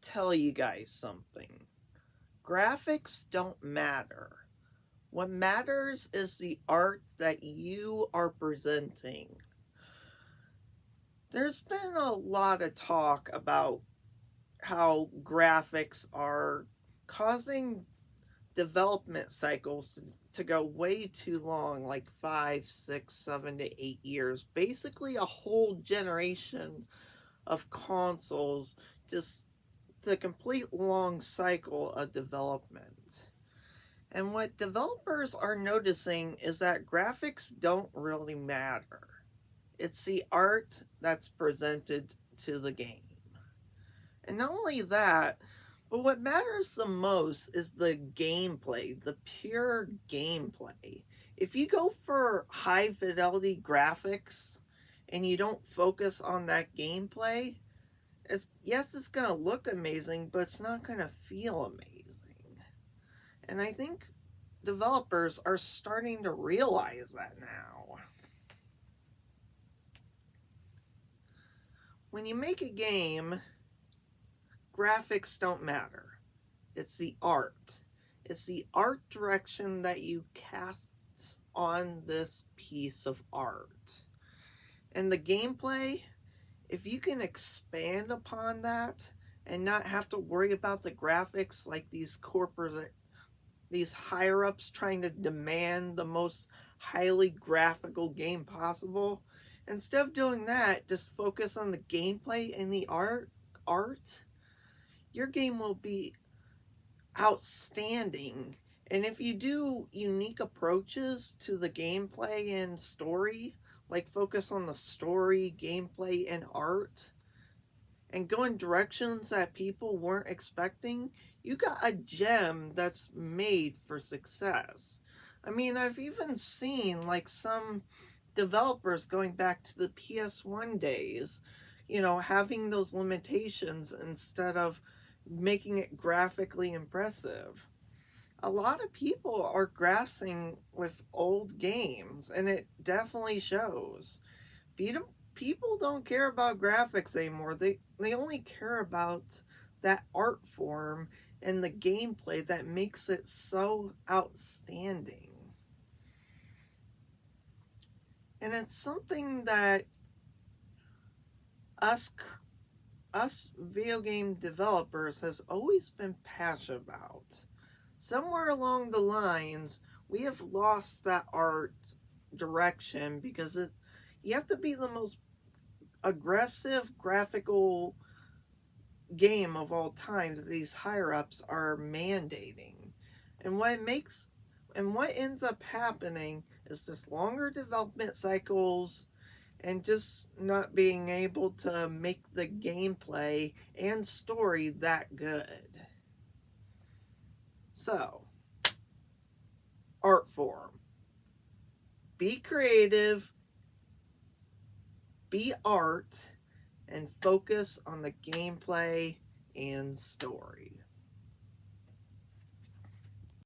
tell you guys something. Graphics don't matter. What matters is the art that you are presenting. There's been a lot of talk about how graphics are causing development cycles to go way too long, like 5, 6, 7 to 8 years. Basically, a whole generation of consoles, just the complete long cycle of development. And what developers are noticing is that graphics don't really matter. It's the art that's presented to the game. And not only that, but what matters the most is the gameplay, the pure gameplay. If you go for high fidelity graphics and you don't focus on that gameplay, it's going to look amazing, but it's not going to feel amazing. And I think developers are starting to realize that now. When you make a game, graphics don't matter. It's the art. It's the art direction that you cast on this piece of art. And the gameplay, if you can expand upon that and not have to worry about the graphics like these higher ups trying to demand the most highly graphical game possible, instead of doing that, just focus on the gameplay and the art, your game will be outstanding. And if you do unique approaches to the gameplay and story, like focus on the story, gameplay, and art, and go in directions that people weren't expecting, you got a gem that's made for success. I mean, I've even seen like some developers going back to the PS1 days, having those limitations instead of making it graphically impressive. A lot of people are grasping with old games, and it definitely shows. People don't care about graphics anymore. They only care about that art form and the gameplay that makes it so outstanding. And it's something that us us video game developers has always been passionate about. Somewhere along the lines, we have lost that art direction because you have to be the most aggressive graphical game of all time that these higher ups are mandating. And what ends up happening is just longer development cycles and just not being able to make the gameplay and story that good. So, art form. Be creative, be art, and focus on the gameplay and story.